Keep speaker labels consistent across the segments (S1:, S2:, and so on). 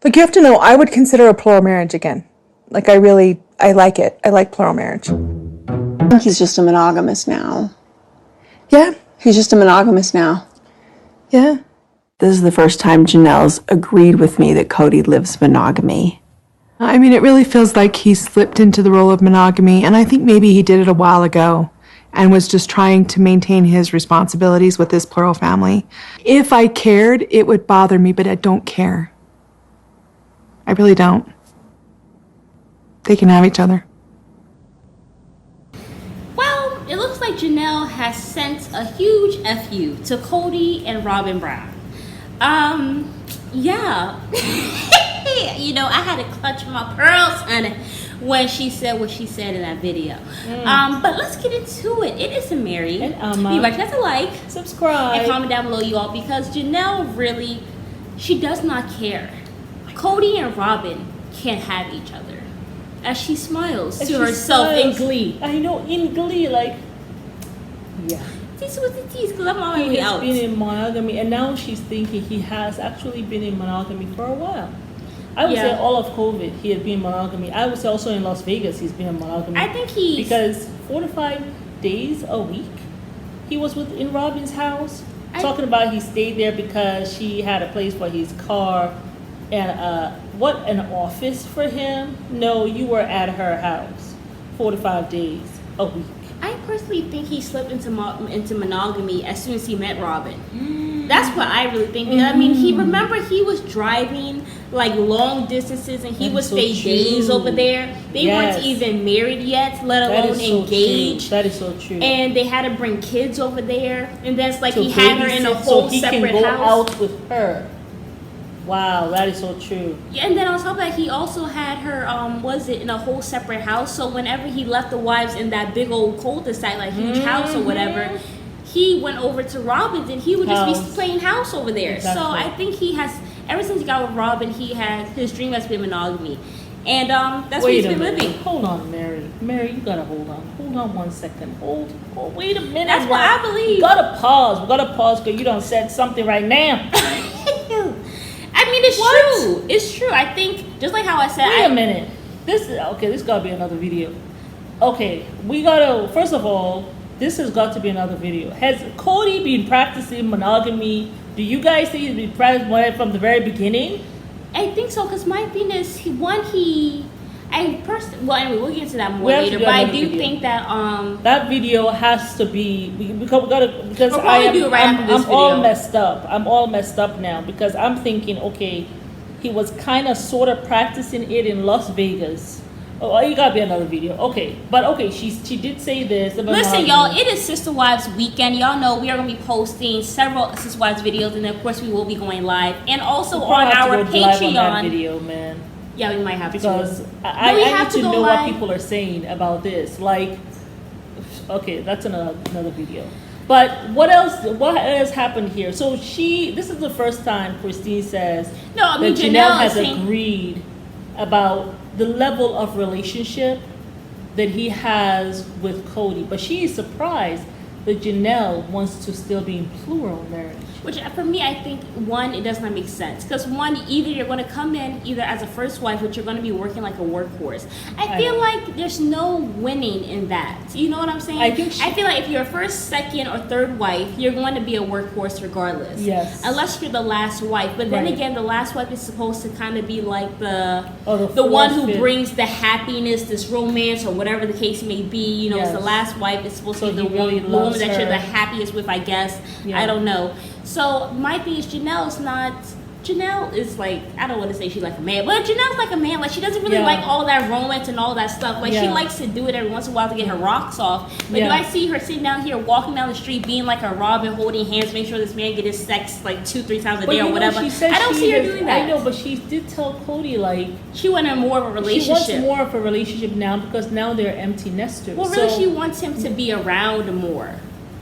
S1: Like, you have to know, I would consider a plural marriage again. Like, I like it. I like plural marriage.
S2: I think he's just a monogamous now.
S1: Yeah.
S2: He's just a monogamous now.
S1: Yeah.
S3: This is the first time Janelle's agreed with me that Kody lives monogamy.
S1: I mean, it really feels like he slipped into the role of monogamy, and I think maybe he did it a while ago and was just trying to maintain his responsibilities with his plural family. If I cared, it would bother me, but I don't care. I really don't. They can have each other.
S4: Well, it looks like Janelle has sent a huge FU to Cody and Robyn Brown. Yeah. You know, I had to clutch my pearls, honey, when she said what she said in that video. But let's get into it. It isn't married. You guys a like,
S5: subscribe,
S4: and comment down below, you all, because Janelle really, she does not care. Cody and Robyn can't have each other. As she smiles to herself in glee.
S5: I know, in glee, like, yeah.
S4: This was the tease, because I'm on my
S5: He
S4: way
S5: has
S4: out.
S5: been in monogamy, and now she's thinking he has actually been in monogamy for a while. I would say all of COVID, he had been in monogamy. I would say also in Las Vegas, he's been in monogamy.
S4: I think he's...
S5: Because 4 to 5 days a week, he was in Robyn's house. Talking about he stayed there because she had a place for his car. And what, an office for him? No, you were at her house 4 to 5 days a week.
S4: I personally think he slipped into monogamy as soon as he met Robyn. That's what I really think. I mean, he was driving like long distances, and he would stay days over there. They weren't even married yet, let alone engaged.
S5: That is so true.
S4: And they had to bring kids over there, and that's like he had her in a whole separate house. So he can go
S5: out with her. Wow, that is so true.
S4: Yeah, and then on top of that, he also had her, in a whole separate house. So whenever he left the wives in that big old cul-de-sac, like huge house or whatever, he went over to Robyn's, and he would just be playing house over there. Exactly. So I think he has, ever since he got with Robyn, his dream has been monogamy. And that's what he's been living.
S5: Hold on, Mary. Mary, you gotta hold on. Hold on 1 second. Hold, wait a minute.
S4: That's what I believe.
S5: We gotta pause because you done said something right now.
S4: I mean, it's true. It's true. I think, just like how I said.
S5: Wait a minute. This gotta be another video. Okay, first of all, this has got to be another video. Has Kody been practicing monogamy? Do you guys think he's been practicing from the very beginning?
S4: I think so, because my thing is, anyway, we'll get into that more later, but I do think that
S5: that video has to be, because
S4: I'm
S5: all messed up. I'm all messed up now, because I'm thinking, okay, he was kind of sort of practicing it in Las Vegas. Oh, you gotta be another video. Okay, but okay, she did say this about
S4: listen, y'all, it is Sister Wives weekend. Y'all know we are gonna be posting several Sister Wives videos, and then of course we will be going live, and also on our Patreon.
S5: On that video, man.
S4: Yeah, we might have
S5: because
S4: to.
S5: I need to know what people are saying about this. Like, okay, that's another video. But what else? What has happened here? So this is the first time Christine says that Janelle has agreed about the level of relationship that he has with Kody, but she is surprised that Janelle wants to still be in plural marriage.
S4: Which for me, I think, one, it does not make sense. Because one, either you're going to come in either as a first wife, which you're going to be working like a workhorse. I feel like there's no winning in that. You know what I'm saying? I feel like if you're a first, second, or third wife, you're going to be a workhorse regardless.
S5: Yes.
S4: Unless you're the last wife. But then again, the last wife is supposed to kind of be like the one who brings the happiness, this romance, or whatever the case may be. You know, it's the last wife. It's supposed to be the woman that you're the happiest with, I guess. Yeah. I don't know. So my thing is, Janelle is like, I don't want to say she's like a man, but Janelle's like a man. Like, she doesn't really like all that romance and all that stuff. Like, she likes to do it every once in a while to get her rocks off. But do I see her sitting down here, walking down the street, being like a Robyn, holding hands, make sure this man get his sex like 2-3 times a day or whatever? I don't see her doing that.
S5: I know, but she did tell Kody, like,
S4: she wanted more of a relationship.
S5: She wants more of a relationship now, because now they're empty nesters.
S4: Well, really, she wants him to be around more.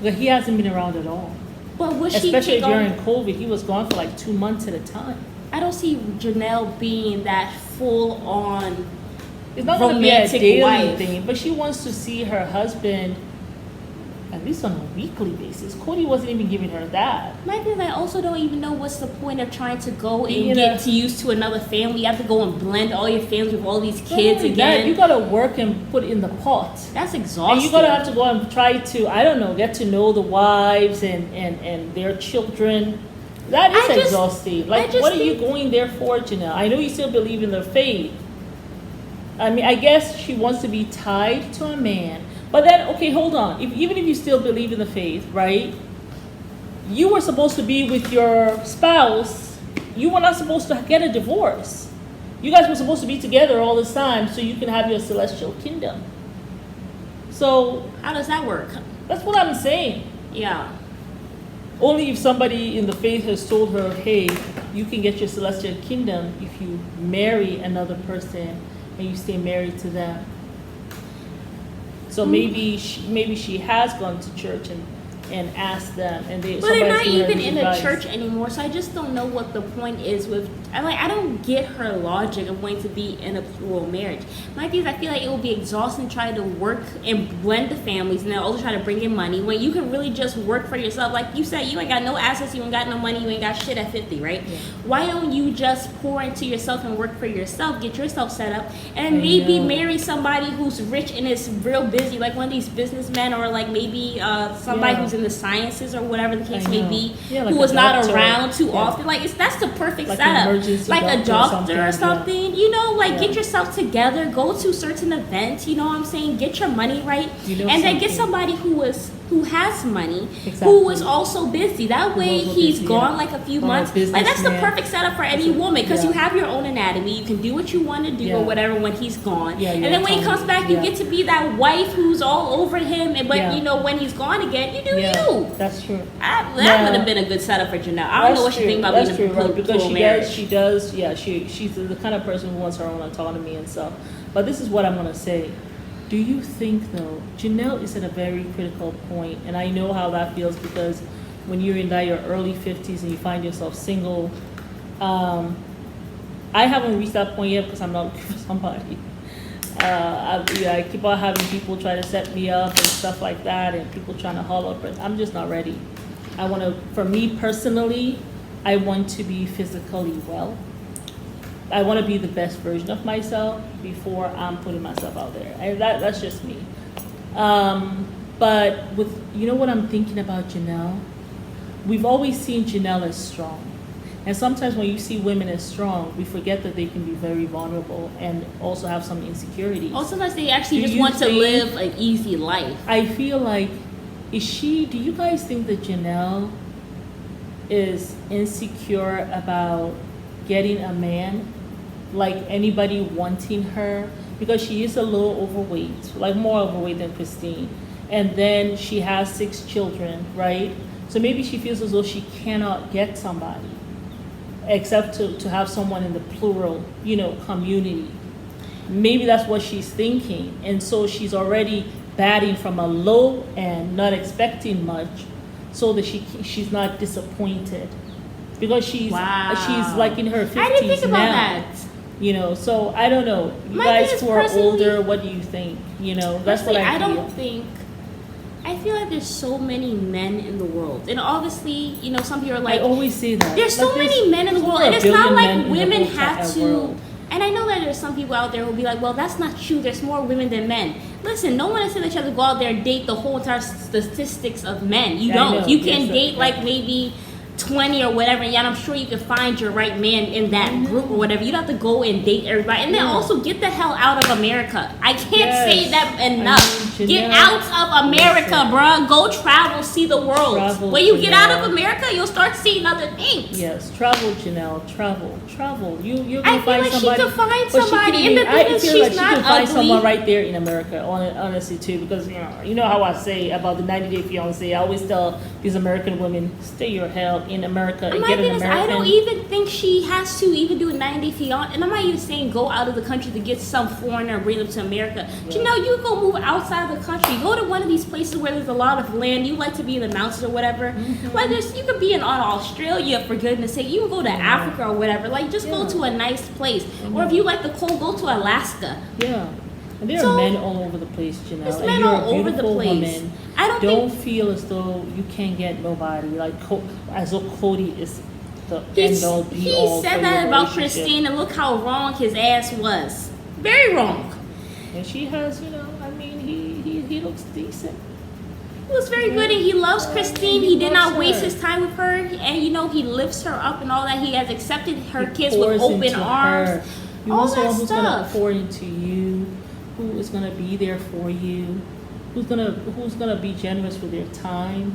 S5: But he hasn't been around at all.
S4: But
S5: especially during COVID, he was gone for like 2 months at a time.
S4: I don't see Janelle being that full on.
S5: It's not going to be a daily thing, but she wants to see her husband at least on a weekly basis. Kody wasn't even giving her that.
S4: My thing is, I also don't even know what's the point of trying to go and
S5: You
S4: get
S5: know.
S4: to used to another family. You have to go and blend all your families with all these
S5: Not
S4: kids
S5: only
S4: again.
S5: that, you gotta work and put in the pot.
S4: That's
S5: And
S4: exhausting.
S5: you're gonna have to go and try to, I don't know, get to know the wives and their children. That is
S4: I just-
S5: exhausting.
S4: I
S5: Like,
S4: just
S5: what are you
S4: think-
S5: going there for, Janelle? I know you still believe in their faith. I mean, I guess she wants to be tied to a man. But then, okay, hold on. Even if you still believe in the faith, right? You were supposed to be with your spouse. You were not supposed to get a divorce. You guys were supposed to be together all this time so you can have your celestial kingdom. So
S4: How does that work?
S5: that's what I'm saying.
S4: Yeah.
S5: Only if somebody in the faith has told her, hey, you can get your celestial kingdom if you marry another person and you stay married to them. So maybe she has gone to church and asked them, and
S4: But they're not
S5: somebody's given her
S4: even
S5: this
S4: in a
S5: advice.
S4: church anymore, so I just don't know what the point is with. I don't get her logic of wanting to be in a plural marriage. My thing is, I feel like it will be exhausting trying to work and blend the families, and then also try to bring in money when you can really just work for yourself. Like you said, you ain't got no assets, you ain't got no money, you ain't got shit at 50, right?
S5: Yeah.
S4: Why don't you just pour into yourself and work for yourself, get yourself set up, and
S5: I
S4: maybe
S5: know.
S4: marry somebody who's rich and is real busy, like one of these businessmen, or like maybe somebody
S5: Yeah.
S4: who's in the sciences or whatever the case
S5: I
S4: may
S5: know.
S4: be,
S5: Yeah, like
S4: who
S5: a
S4: was not
S5: doctor.
S4: around too
S5: Yeah.
S4: often. Like that's the perfect
S5: Like an
S4: setup.
S5: emergency
S4: Like a
S5: doctor or
S4: doctor
S5: something,
S4: or
S5: yeah.
S4: something. You know, like
S5: Yeah.
S4: get yourself together, go to certain events. You know what I'm saying? Get your money right,
S5: You know
S4: and then get
S5: something.
S4: somebody who has money, who
S5: Exactly.
S4: is also busy. That way
S5: also
S4: he's
S5: busy,
S4: gone
S5: yeah.
S4: like a few
S5: Or a
S4: months. Like that's the
S5: businessman.
S4: perfect setup for any woman because
S5: yeah.
S4: you have your own anatomy. You can do what you want to do
S5: Yeah.
S4: or whatever when he's gone.
S5: Yeah,
S4: and
S5: your
S4: then when he
S5: autonomy,
S4: comes back, you
S5: yeah.
S4: get to be that wife who's all over him. And but
S5: Yeah.
S4: you know when he's gone again, you do
S5: Yeah,
S4: you.
S5: that's true.
S4: That
S5: Yeah.
S4: would have been a good setup for Janelle. I don't know what she think about being
S5: That's
S4: a
S5: true, right? Because
S4: plural
S5: she
S4: marriage.
S5: does, yeah, she's the kind of person who wants her own autonomy and stuff. But this is what I'm gonna say. Do you think though, Janelle is at a very critical point, and I know how that feels because when you're in your early 50s and you find yourself single, I haven't reached that point yet because I'm not looking for somebody. I keep on having people try to set me up and stuff like that, and people trying to haul up, but I'm just not ready. For me personally, I want to be physically well. I want to be the best version of myself before I'm putting myself out there, and that's just me. But you know what I'm thinking about Janelle? We've always seen Janelle as strong. And sometimes when you see women as strong, we forget that they can be very vulnerable and also have some insecurities.
S4: Oh, sometimes they actually
S5: Do
S4: just
S5: you
S4: want to
S5: think-
S4: live an easy life.
S5: I feel like, do you guys think that Janelle is insecure about getting a man, like anybody wanting her? Because she is a little overweight, like more overweight than Christine. And then she has 6 children, right? So maybe she feels as though she cannot get somebody except to have someone in the plural, community. Maybe that's what she's thinking. And so she's already batting from a low end, not expecting much, so that she's not disappointed. Because she's like in her 50s
S4: I didn't think about
S5: now.
S4: that.
S5: So I don't know. You
S4: My
S5: guys
S4: thing is
S5: who are
S4: personally-
S5: older, what do you think? That's what
S4: Personally,
S5: I feel.
S4: don't think. I feel like there's so many men in the world, and obviously, some people are like,
S5: I always say that.
S4: there's so
S5: Like,
S4: many men in the world,
S5: over
S4: and
S5: a
S4: it's not
S5: billion men
S4: like
S5: in the
S4: women
S5: whole
S4: have to.
S5: world.
S4: And I know that there's some people out there who'll be like, well, that's not true. There's more women than men. Listen, no one is saying that you have to go out there and date the whole entire statistics of men. You
S5: I
S4: don't.
S5: know.
S4: You can
S5: Yes,
S4: date
S5: yeah.
S4: like maybe 20 or whatever, and I'm sure you can find your right man in that group or whatever. You don't have to go and date everybody. And then
S5: Yeah.
S4: also get the hell out of America. I can't
S5: Yes.
S4: say that enough.
S5: I mean,
S4: Get
S5: Janelle,
S4: out of America,
S5: listen.
S4: bruh. Go travel, see the world.
S5: Travel,
S4: When you get out
S5: Janelle.
S4: of America, you'll start seeing other things.
S5: Yes, travel, Janelle, travel. You're
S4: I
S5: gonna
S4: feel
S5: find
S4: like she
S5: somebody.
S4: could find
S5: but she
S4: somebody,
S5: can
S4: and the
S5: even- I
S4: thing is,
S5: feel
S4: she's
S5: like she
S4: not
S5: could find
S4: ugly.
S5: someone right there in America, honestly too, because you know how I say about the 90 Day Fiance. I always tell these American women, stay your hell in America and
S4: My
S5: get an
S4: thing is,
S5: American.
S4: I don't even think she has to even do a 90 fiance. And I'm not even saying go out of the country to get some foreigner and bring them to America.
S5: Yeah.
S4: You go move outside the country. Go to one of these places where there's a lot of land. You like to be in the mountains or whatever.
S5: Mm-hmm.
S4: Like you could be in Australia, for goodness sake. You can go to Africa or whatever. Like just go
S5: Yeah.
S4: to a nice place. Or if you like the cold, go to Alaska.
S5: Yeah. And there
S4: So,
S5: are men all over the place, Janelle.
S4: there's
S5: and
S4: men
S5: you're
S4: all
S5: a
S4: over the
S5: beautiful
S4: place.
S5: woman.
S4: I don't
S5: Don't
S4: think
S5: feel as though you can't get nobody. Like, as though Kody is the
S4: he
S5: end-all,
S4: he
S5: be-all
S4: said
S5: for
S4: that
S5: your
S4: about
S5: relationship.
S4: Christine, and look how wrong his ass was. Very wrong.
S5: And she has, I mean, he looks decent.
S4: He was very good, and he loves Christine.
S5: he
S4: He did
S5: loves
S4: not waste
S5: her.
S4: his time with her, and he lifts her up and all that. He has accepted her
S5: He
S4: kids with
S5: pours
S4: open
S5: into
S4: arms.
S5: her. You
S4: All
S5: want
S4: that
S5: someone who's gonna
S4: stuff.
S5: pour into you, who is gonna be there for you, who's gonna be generous with their time.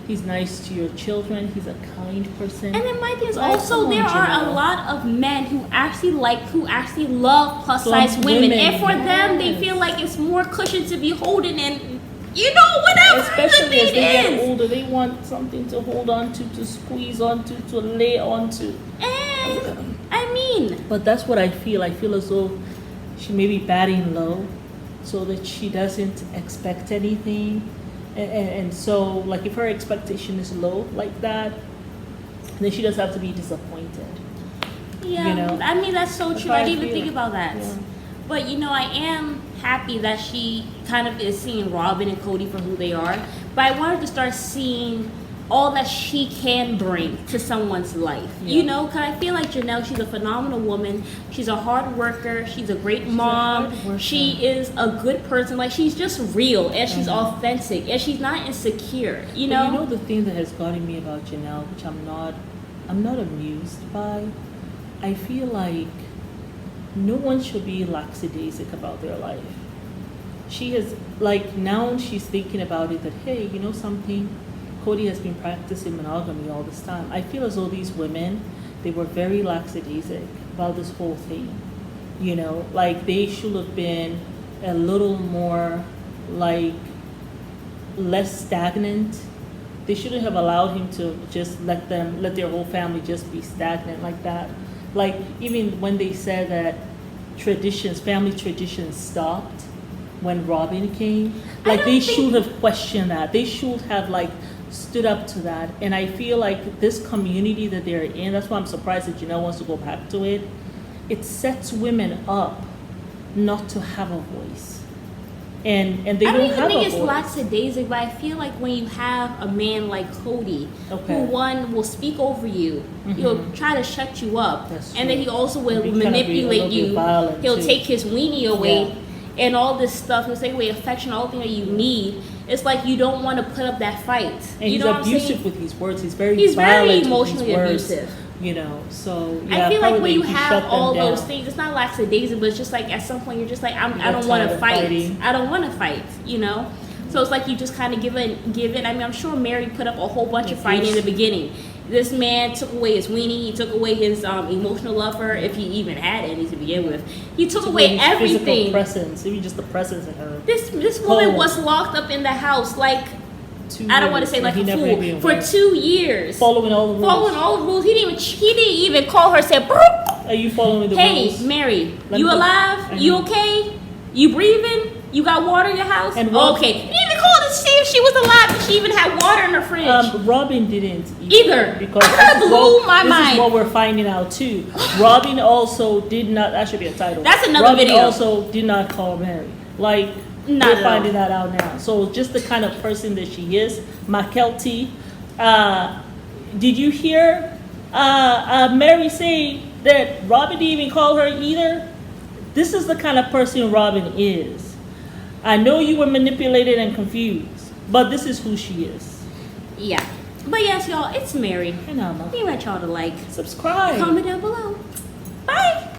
S5: He's nice to your children. He's a kind person.
S4: And then my thing is
S5: Like,
S4: also
S5: come on,
S4: there are a
S5: Janelle.
S4: lot of men who actually love plus size
S5: Plump
S4: women,
S5: women,
S4: and for them they
S5: yes.
S4: feel like it's more cushion to be holding, and whatever
S5: Especially
S4: the
S5: as they
S4: thing
S5: get
S4: is.
S5: older, they want something to hold on to squeeze onto, to lay onto.
S4: And I mean,
S5: But that's what I feel. I feel as though she may be batting low so that she doesn't expect anything. And so, like, if her expectation is low like that, then she does have to be disappointed.
S4: yeah, I mean that's so true.
S5: how
S4: I
S5: I
S4: didn't even
S5: feel.
S4: think about that.
S5: Yeah.
S4: But I am happy that she kind of is seeing Robyn and Kody for who they are. But I wanted to start seeing all that she can bring to someone's life.
S5: Yeah.
S4: Because I feel like Janelle, she's a phenomenal woman. She's a hard worker. She's a great mom.
S5: hard worker.
S4: She is a good person. Like, she's just real, and she's authentic, and she's not insecure.
S5: But you know the thing that has gotten me about Janelle, which I'm not amused by. I feel like no one should be lackadaisic about their life. She has, like, now she's thinking about it that, hey, something, Kody has been practicing monogamy all this time. I feel as though these women, they were very lackadaisic about this whole thing. Like, they should have been a little more, like, less stagnant. They shouldn't have allowed him to just let their whole family just be stagnant like that. Like, even when they said that family traditions stopped when Robyn came, like, they should have questioned that. They should have, like, stood up to that. And I feel like this community that they're in, that's why I'm surprised that Janelle wants to go back to it. It sets women up not to have a voice. And they
S4: I
S5: don't
S4: don't
S5: have
S4: even think
S5: a
S4: it's
S5: voice.
S4: lackadaisic, but I feel like when you have a man like Kody,
S5: Okay.
S4: who one will speak over you, he'll try to shut you up,
S5: That's
S4: and then
S5: true.
S4: he also will
S5: He can be a
S4: manipulate
S5: little bit
S4: you.
S5: violent,
S4: He'll
S5: too.
S4: take his weenie away,
S5: Yeah.
S4: and all this stuff. He'll take away affection, all the thing that you need. It's like you don't want to put up that fight.
S5: And
S4: you
S5: he's
S4: know what I'm
S5: abusive
S4: saying?
S5: with his words. He's very
S4: He's very
S5: violent
S4: emotionally
S5: with his words,
S4: abusive.
S5: So yeah,
S4: I feel like when
S5: probably
S4: you
S5: he
S4: have
S5: shut them
S4: all
S5: down.
S4: those things, it's not lackadaisical, but it's just like at some point you're just like, I
S5: got
S4: don't want
S5: tired
S4: to
S5: of
S4: fight.
S5: fighting.
S4: I don't want to fight, So it's like you just kind of give in. I mean, I'm sure Mary put up a whole bunch of fighting in the beginning. This man took away his weenie. He took away his emotional love for her, if he even had any to begin with. He took away
S5: his
S4: everything.
S5: Physical presence, even just the presence of her.
S4: This woman
S5: Cold.
S4: was locked up in the house like,
S5: 2
S4: I don't want to
S5: years,
S4: say like
S5: and
S4: a
S5: he never
S4: fool,
S5: even
S4: for
S5: went.
S4: 2 years.
S5: Following all the rules.
S4: Following all the rules. He didn't even call her. Said, "Brook."
S5: Are you following the
S4: Hey,
S5: rules?
S4: Mary,
S5: Let
S4: you
S5: me-
S4: alive? You okay? You breathing? You got water in your house?
S5: And Rob-
S4: okay. You didn't even call to see if she was alive, but she even had water in her fridge.
S5: Robyn didn't
S4: Either.
S5: because
S4: That blew my
S5: this
S4: mind.
S5: is what we're finding out too. Robyn also did not. That should be a title.
S4: That's another
S5: Robyn
S4: video.
S5: also did not call Mary. Like,
S4: Not
S5: we're
S4: at all.
S5: finding that out now. So just the kind of person that she is, Makelty. Did you hear Mary say that Robyn didn't even call her either? This is the kind of person Robyn is. I know you were manipulated and confused, but this is who she is.
S4: Yeah. But yes, y'all, it's Mary.
S5: And I'm
S4: We want y'all to like,
S5: subscribe.
S4: comment down below. Bye.